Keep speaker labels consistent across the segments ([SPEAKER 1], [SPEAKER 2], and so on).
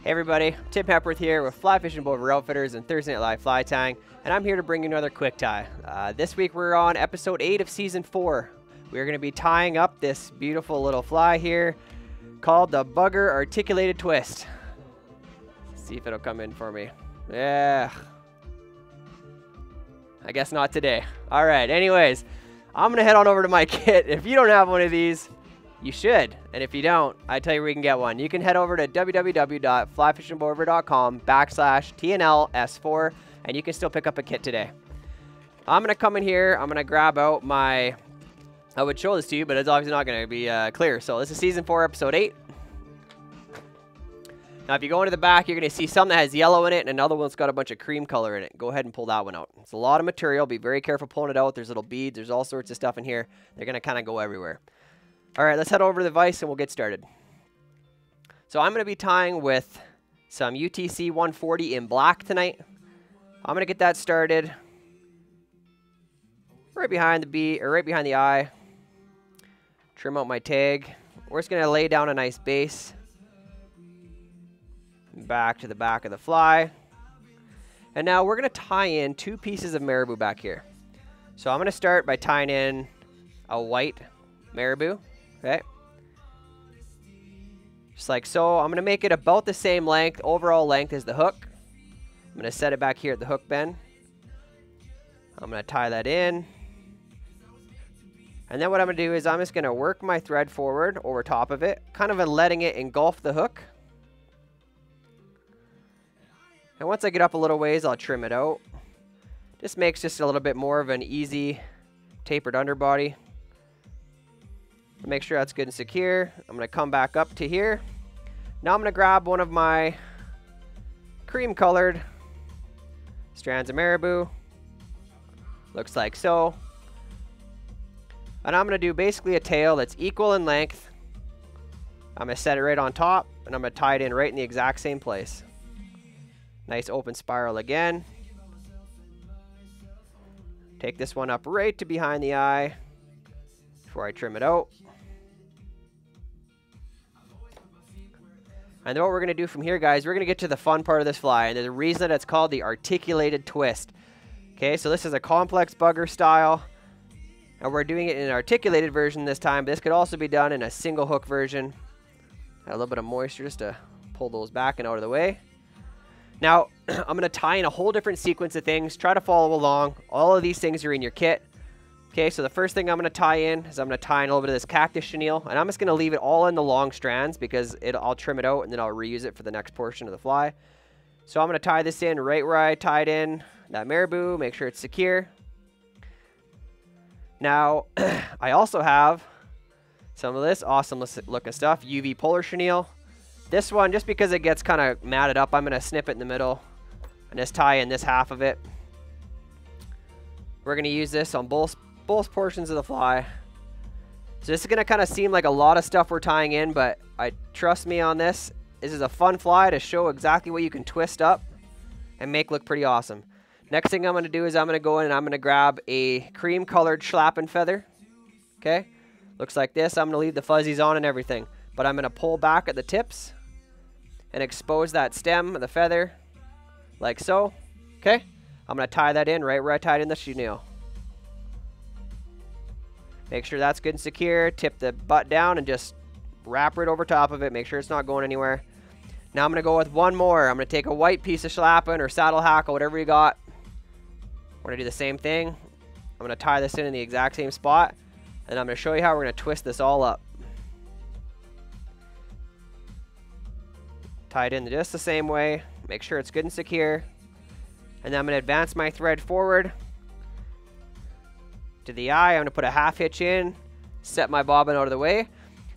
[SPEAKER 1] Hey everybody, Tim Hepworth here with Fly Fishing Boat River Outfitters and Thursday Night Live Fly Tying, and I'm here to bring you another quick tie. This week we're on episode 8 of season 4. We're going to be tying up this beautiful little fly here called the Bugger Articulated Twist. Let's see if it'll come in for me. Yeah. I guess not today. Alright, anyways, I'm going to head on over to my kit. If you don't have one of these, you should. And if you don't, I tell you where you can get one. You can head over to www.flyfishingboatriver.com/TNL-S4 and you can still pick up a kit today. I'm going to come in here. I'm going to grab out my... I would show this to you, but it's obviously not going to be clear. So this is season 4, episode 8. Now, if you go into the back, you're going to see some that has yellow in it and another one's got a bunch of cream color in it. Go ahead and pull that one out. It's a lot of material. Be very careful pulling it out. There's little beads. There's all sorts of stuff in here. They're going to kind of go everywhere. All right, let's head over to the vise and we'll get started. So I'm going to be tying with some UTC 140 in black tonight. I'm going to get that started right behind the bead, or right behind the eye. Trim out my tag. We're just going to lay down a nice base. Back to the back of the fly. And now we're going to tie in 2 pieces of marabou back here. So I'm going to start by tying in a white marabou. Okay. Just like so. I'm going to make it about the same length, overall length as the hook. I'm going to set it back here at the hook bend. I'm going to tie that in. And then what I'm going to do is I'm just going to work my thread forward over top of it, kind of letting it engulf the hook. And once I get up a little ways, I'll trim it out. This makes just a little bit more of an easy tapered underbody. Make sure that's good and secure. I'm going to come back up to here. Now I'm going to grab one of my cream colored strands of marabou. Looks like so. And I'm going to do basically a tail that's equal in length. I'm going to set it right on top and I'm going to tie it in right in the exact same place. Nice open spiral again. Take this one up right to behind the eye before I trim it out. And then what we're going to do from here, guys, we're going to get to the fun part of this fly. And there's a reason that it's called the articulated twist. Okay, so this is a complex bugger style. And we're doing it in an articulated version this time. This could also be done in a single hook version. Add a little bit of moisture just to pull those back and out of the way. Now, I'm going to tie in a whole different sequence of things. Try to follow along. All of these things are in your kit. Okay, so the first thing I'm going to tie in is I'm going to tie in a little bit of this Cactus Chenille. And I'm just going to leave it all in the long strands because I'll trim it out and then I'll reuse it for the next portion of the fly. So I'm going to tie this in right where I tied in that marabou. Make sure it's secure. Now, I also have some of this awesome looking stuff. UV Polar Chenille. This one, just because it gets kind of matted up, I'm going to snip it in the middle and just tie in this half of it. We're going to use this on both portions of the fly. So this is going to kind of seem like a lot of stuff we're tying in, but trust me on this. This is a fun fly to show exactly what you can twist up and make look pretty awesome. Next thing I'm going to do is I'm going to go in and I'm going to grab a cream colored schlappen feather. Okay. Looks like this. I'm going to leave the fuzzies on and everything, but I'm going to pull back at the tips and expose that stem of the feather like so. Okay. I'm going to tie that in right where I tied in the chenille. Make sure that's good and secure. Tip the butt down and just wrap right over top of it. Make sure it's not going anywhere. Now I'm going to go with one more. I'm going to take a white piece of schlappen or saddle hackle, whatever you got. We're going to do the same thing. I'm going to tie this in the exact same spot. And I'm going to show you how we're going to twist this all up. Tie it in just the same way. Make sure it's good and secure. And then I'm going to advance my thread forward to the eye. I'm going to put a half hitch in, set my bobbin out of the way.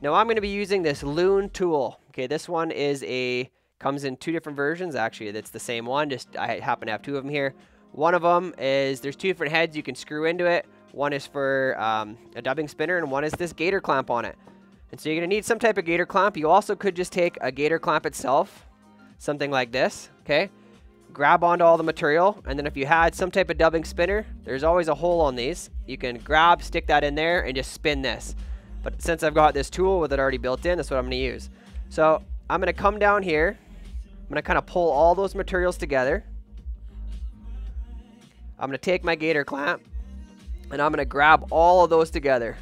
[SPEAKER 1] Now I'm going to be using this Loon Tool. Okay, this one comes in 2 different versions. Actually, it's the same one. Just I happen to have 2 of them here. One of them is there's 2 different heads you can screw into it. One is for a dubbing spinner, and one is this gator clamp on it. And so you're going to need some type of gator clamp. You also could just take a gator clamp itself, something like this. Okay. Grab onto all the material, and then if you had some type of dubbing spinner, there's always a hole on these. You can grab, stick that in there, and just spin this. But since I've got this tool with it already built in, that's what I'm going to use. So I'm going to come down here I'm going to kind of pull all those materials together. I'm going to take my gator clamp and I'm going to grab all of those together.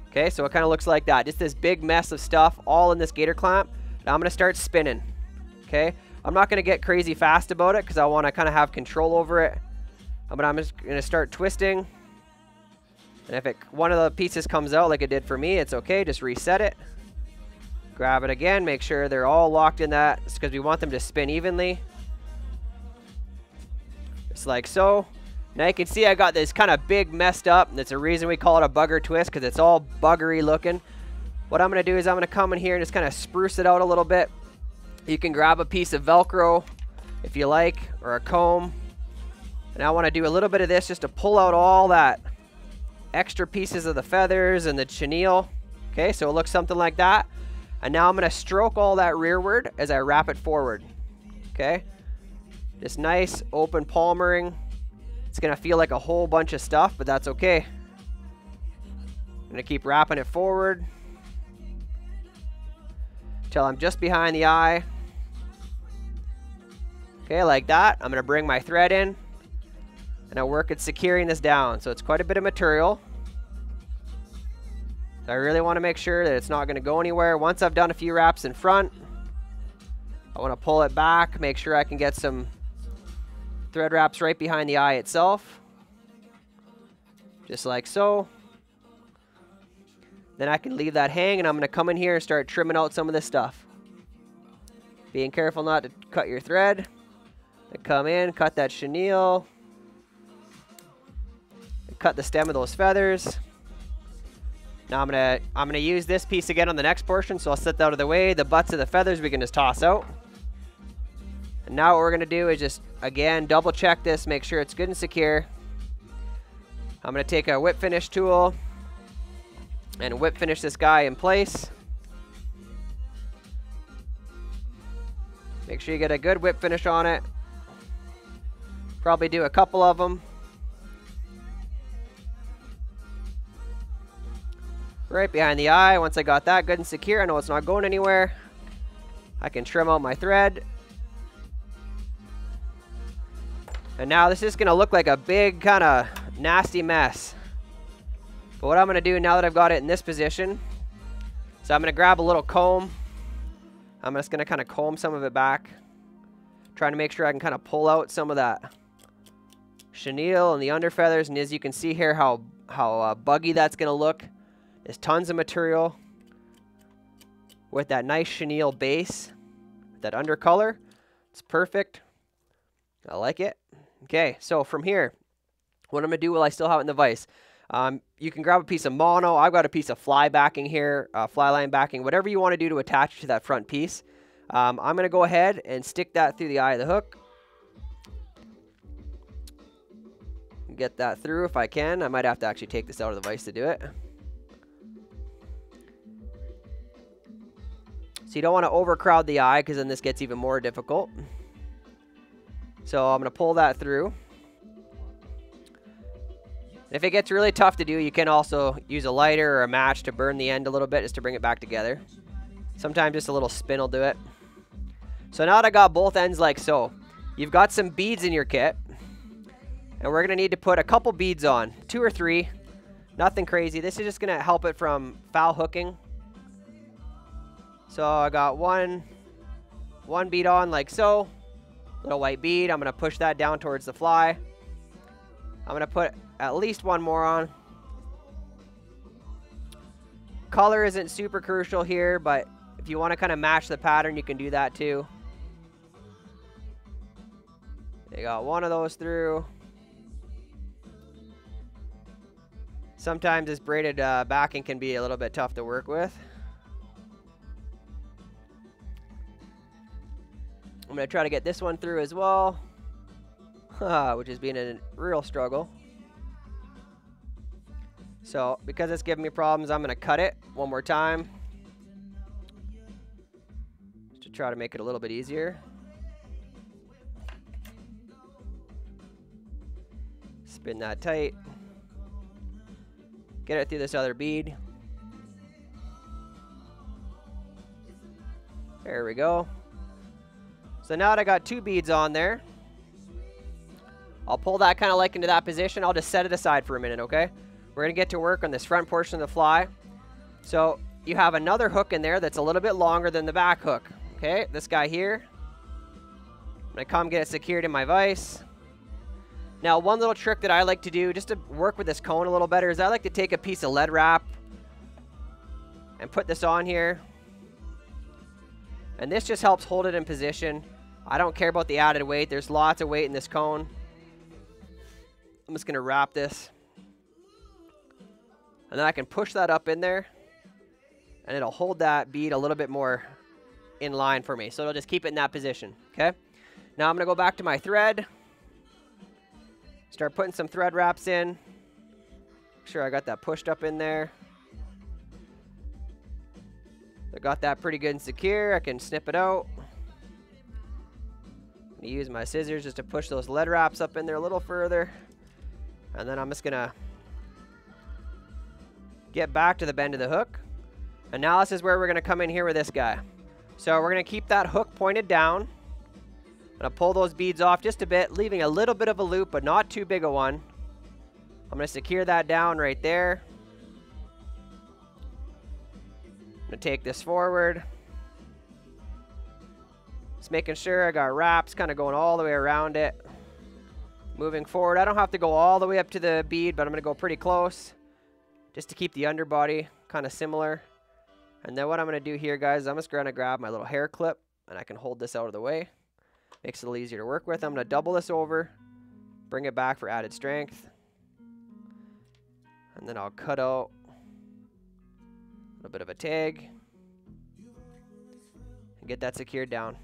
[SPEAKER 1] Okay, so it kind of looks like that. Just this big mess of stuff all in this gator clamp. And I'm going to start spinning. Okay, I'm not going to get crazy fast about it because I want to kind of have control over it. But I'm just going to start twisting. And if one of the pieces comes out like it did for me, it's okay. Just reset it. Grab it again. Make sure they're all locked in that. It's because we want them to spin evenly. Just like so. Now you can see I got this kind of big messed up. That's a reason we call it a bugger twist, because it's all buggery looking. What I'm going to do is I'm going to come in here and just kind of spruce it out a little bit. You can grab a piece of Velcro if you like, or a comb. And I want to do a little bit of this just to pull out all that extra pieces of the feathers and the chenille. Okay, so it looks something like that. And now I'm going to stroke all that rearward as I wrap it forward. Okay, just nice open palmering. It's going to feel like a whole bunch of stuff, but that's okay. I'm going to keep wrapping it forward until I'm just behind the eye. Okay, like that. I'm going to bring my thread in and I work at securing this down. So it's quite a bit of material. So I really want to make sure that it's not going to go anywhere. Once I've done a few wraps in front, I want to pull it back, make sure I can get some thread wraps right behind the eye itself. Just like so. Then I can leave that hang and I'm going to come in here and start trimming out some of this stuff. Being careful not to cut your thread. Then come in, cut that chenille. Cut the stem of those feathers. Now I'm gonna use this piece again on the next portion, so I'll set that out of the way. The butts of the feathers we can just toss out. And now what we're gonna do is just, again, double check this, make sure it's good and secure. I'm gonna take a whip finish tool and whip finish this guy in place. Make sure you get a good whip finish on it. Probably do a couple of them. Right behind the eye. Once I got that good and secure, I know it's not going anywhere. I can trim out my thread. And now this is going to look like a big kind of nasty mess. But what I'm going to do now that I've got it in this position, so I'm going to grab a little comb. I'm just going to kind of comb some of it back. Trying to make sure I can kind of pull out some of that chenille and the under feathers. And as you can see here how buggy that's going to look. There's tons of material with that nice chenille base, that undercolor. It's perfect. I like it. Okay, so from here, what I'm going to do while I still have it in the vise, you can grab a piece of mono. I've got a piece of fly backing here, fly line backing, whatever you want to do to attach to that front piece. I'm going to go ahead and stick that through the eye of the hook. Get that through if I can. I might have to actually take this out of the vise to do it. So you don't want to overcrowd the eye because then this gets even more difficult. So I'm going to pull that through. If it gets really tough to do, you can also use a lighter or a match to burn the end a little bit just to bring it back together. Sometimes just a little spin will do it. So now that I got both ends like so, you've got some beads in your kit. And we're going to need to put a couple beads on, 2 or 3. Nothing crazy. This is just going to help it from foul hooking. So I got one bead on like so, little white bead. I'm going to push that down towards the fly. I'm going to put at least one more on. Color isn't super crucial here, but if you want to kind of match the pattern, you can do that too. You got one of those through. Sometimes this braided backing can be a little bit tough to work with. I'm going to try to get this one through as well, which has been a real struggle. So because it's giving me problems, I'm going to cut it one more time just to try to make it a little bit easier. Spin that tight. Get it through this other bead. There we go. So now that I got 2 beads on there, I'll pull that kind of like into that position. I'll just set it aside for a minute, okay? We're going to get to work on this front portion of the fly. So you have another hook in there that's a little bit longer than the back hook, okay? This guy here. I'm going to come get it secured in my vise. Now, one little trick that I like to do just to work with this cone a little better is I like to take a piece of lead wrap and put this on here. And this just helps hold it in position. I don't care about the added weight. There's lots of weight in this cone. I'm just going to wrap this. And then I can push that up in there. And it'll hold that bead a little bit more in line for me. So it'll just keep it in that position, okay? Now I'm going to go back to my thread. Start putting some thread wraps in. Make sure I got that pushed up in there. I got that pretty good and secure. I can snip it out. I'm going to use my scissors just to push those lead wraps up in there a little further. And then I'm just going to get back to the bend of the hook. And now this is where we're going to come in here with this guy. So we're going to keep that hook pointed down. I'm going to pull those beads off just a bit, leaving a little bit of a loop, but not too big a one. I'm going to secure that down right there. I'm going to take this forward. Just making sure I got wraps kind of going all the way around it. Moving forward, I don't have to go all the way up to the bead, but I'm going to go pretty close just to keep the underbody kind of similar. And then what I'm going to do here, guys, I'm just going to grab my little hair clip, and I can hold this out of the way. Makes it a little easier to work with. I'm going to double this over, bring it back for added strength. And then I'll cut out a little bit of a tag and get that secured down.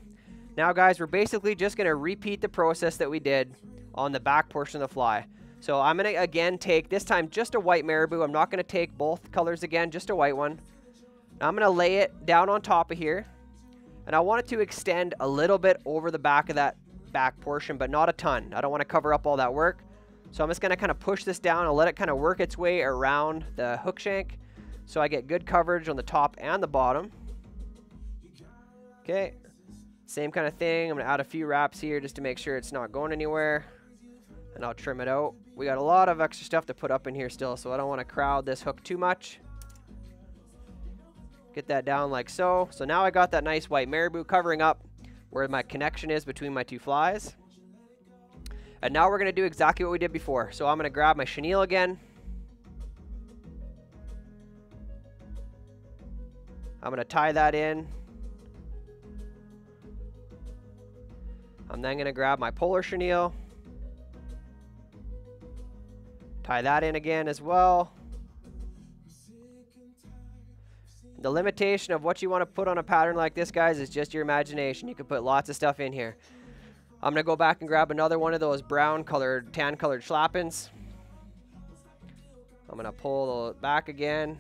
[SPEAKER 1] Now, guys, we're basically just going to repeat the process that we did on the back portion of the fly. So I'm going to, again, take this time just a white marabou. I'm not going to take both colors again, just a white one. Now I'm going to lay it down on top of here. And I want it to extend a little bit over the back of that back portion, but not a ton. I don't want to cover up all that work. So I'm just going to kind of push this down and let it kind of work its way around the hook shank so I get good coverage on the top and the bottom. Okay, same kind of thing. I'm going to add a few wraps here just to make sure it's not going anywhere. And I'll trim it out. We got a lot of extra stuff to put up in here still, so I don't want to crowd this hook too much. Get that down like so. So now I got that nice white marabou covering up where my connection is between my two flies. And now we're going to do exactly what we did before. So I'm going to grab my chenille again. I'm going to tie that in. I'm then going to grab my Polar Chenille. Tie that in again as well. The limitation of what you want to put on a pattern like this, guys, is just your imagination. You can put lots of stuff in here. I'm going to go back and grab another one of those brown colored, tan colored schlappens. I'm going to pull it back again,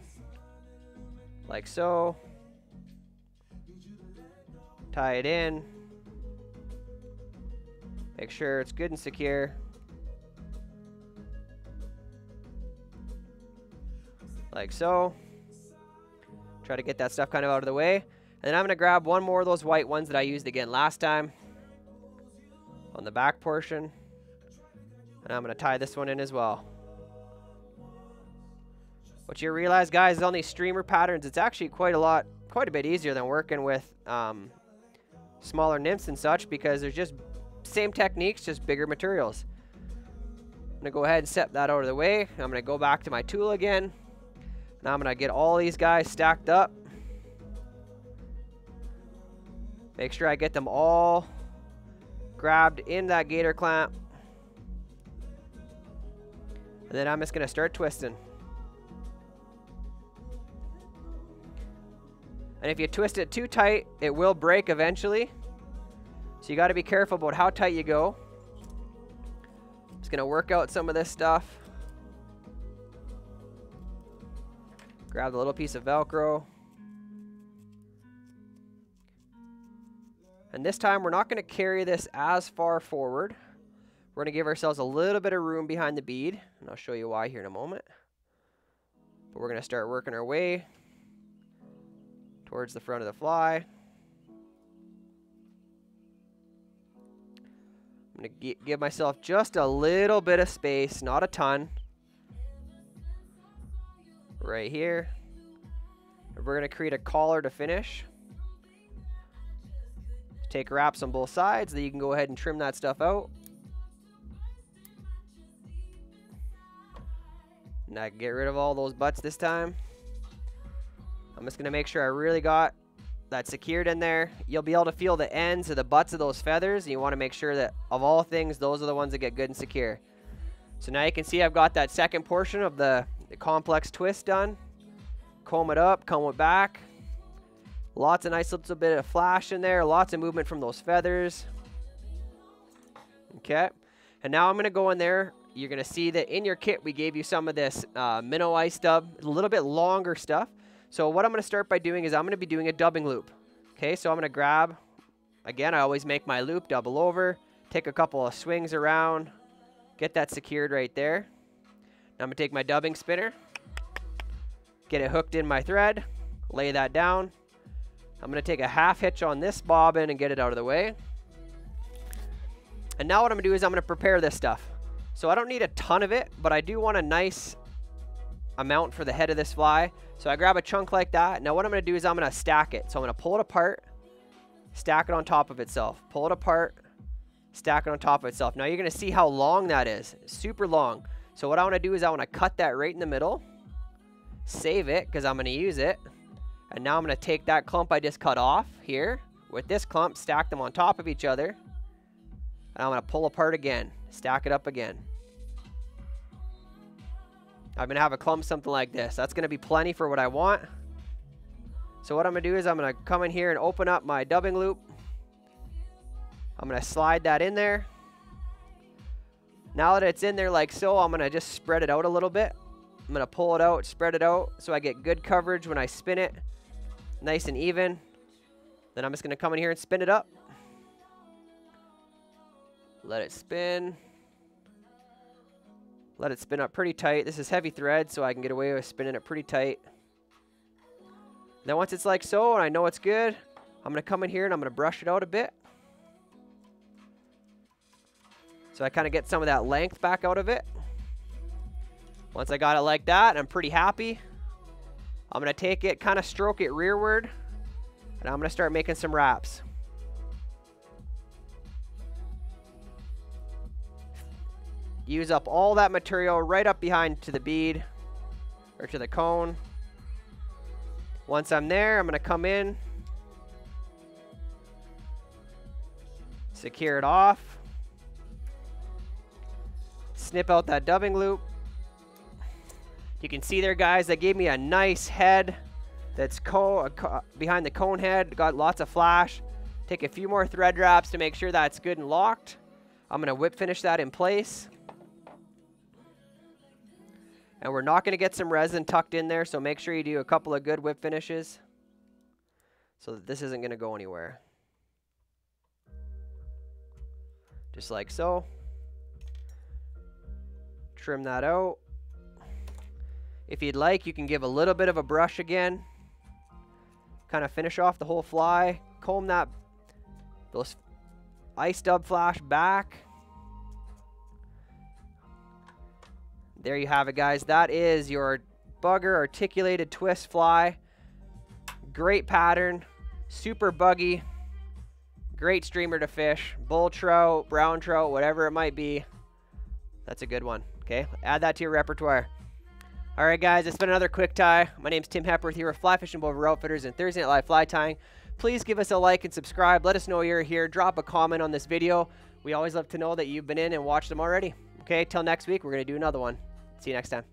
[SPEAKER 1] like so. Tie it in. Make sure it's good and secure. Like so. Try to get that stuff kind of out of the way. And then I'm going to grab one more of those white ones that I used again last time on the back portion. And I'm going to tie this one in as well. What you realize, guys, is on these streamer patterns, it's actually quite a bit easier than working with smaller nymphs and such, because there's just same techniques, just bigger materials. I'm going to go ahead and set that out of the way. I'm going to go back to my tool again. Now I'm going to get all these guys stacked up. Make sure I get them all grabbed in that gator clamp. And then I'm just going to start twisting. And if you twist it too tight, it will break eventually. So you got to be careful about how tight you go. Just going to work out some of this stuff. Grab the little piece of Velcro. And this time we're not going to carry this as far forward. We're going to give ourselves a little bit of room behind the bead. And I'll show you why here in a moment. But we're going to start working our way towards the front of the fly. I'm going to give myself just a little bit of space, not a ton. Right here. We're going to create a collar to finish. Take wraps on both sides, then you can go ahead and trim that stuff out. And I can get rid of all those butts this time. I'm just going to make sure I really got that secured in there. You'll be able to feel the ends of the butts of those feathers. And you want to make sure that, of all things, those are the ones that get good and secure. So now you can see I've got that second portion of the complex twist done. Comb it up, comb it back. Lots of nice little bit of flash in there. Lots of movement from those feathers. Okay. And now I'm going to go in there. You're going to see that in your kit we gave you some of this minnow eye stub. A little bit longer stuff. So what I'm going to start by doing is I'm going to be doing a dubbing loop. Okay, so I'm going to grab, again, I always make my loop, double over, take a couple of swings around, get that secured right there. Now I'm going to take my dubbing spinner, get it hooked in my thread, lay that down. I'm going to take a half hitch on this bobbin and get it out of the way. And now what I'm going to do is I'm going to prepare this stuff. So I don't need a ton of it, but I do want a nice amount for the head of this fly. So I grab a chunk like that. Now what I'm going to do is I'm going to stack it. So I'm going to pull it apart, stack it on top of itself. Pull it apart, stack it on top of itself. Now you're going to see how long that is. It's super long. So what I want to do is I want to cut that right in the middle, save it because I'm going to use it. And now I'm going to take that clump I just cut off here with this clump, stack them on top of each other. And I'm going to pull apart again, stack it up again. I'm going to have a clump something like this. That's going to be plenty for what I want. So what I'm going to do is I'm going to come in here and open up my dubbing loop. I'm going to slide that in there. Now that it's in there like so, I'm going to just spread it out a little bit. I'm going to pull it out, spread it out so I get good coverage when I spin it. Nice and even. Then I'm just going to come in here and spin it up. Let it spin. Let it spin up pretty tight. This is heavy thread, so I can get away with spinning it pretty tight. Then once it's like so, and I know it's good, I'm going to come in here and I'm going to brush it out a bit. So I kind of get some of that length back out of it. Once I got it like that, I'm pretty happy. I'm going to take it, kind of stroke it rearward, and I'm going to start making some wraps. Use up all that material right up behind to the bead or to the cone. Once I'm there, I'm going to come in, secure it off, snip out that dubbing loop. You can see there, guys, that gave me a nice head that's behind the cone head. Got lots of flash. Take a few more thread wraps to make sure that's good and locked. I'm going to whip finish that in place. And we're not going to get some resin tucked in there, so make sure you do a couple of good whip finishes so that this isn't going to go anywhere. Just like so. Trim that out. If you'd like, you can give a little bit of a brush again. Kind of finish off the whole fly. Comb those ice dub flash back. There you have it, guys. That is your bugger articulated twist fly. Great pattern, super buggy, great streamer to fish. Bull trout, brown trout, whatever it might be. That's a good one, okay? Add that to your repertoire. All right, guys, it's been another quick tie. My name's Tim Hepworth here with Fly Fishing Boat Outfitters and Thursday Night Live Fly Tying. Please give us a like and subscribe. Let us know you're here. Drop a comment on this video. We always love to know that you've been in and watched them already. Okay, till next week, we're going to do another one. See you next time.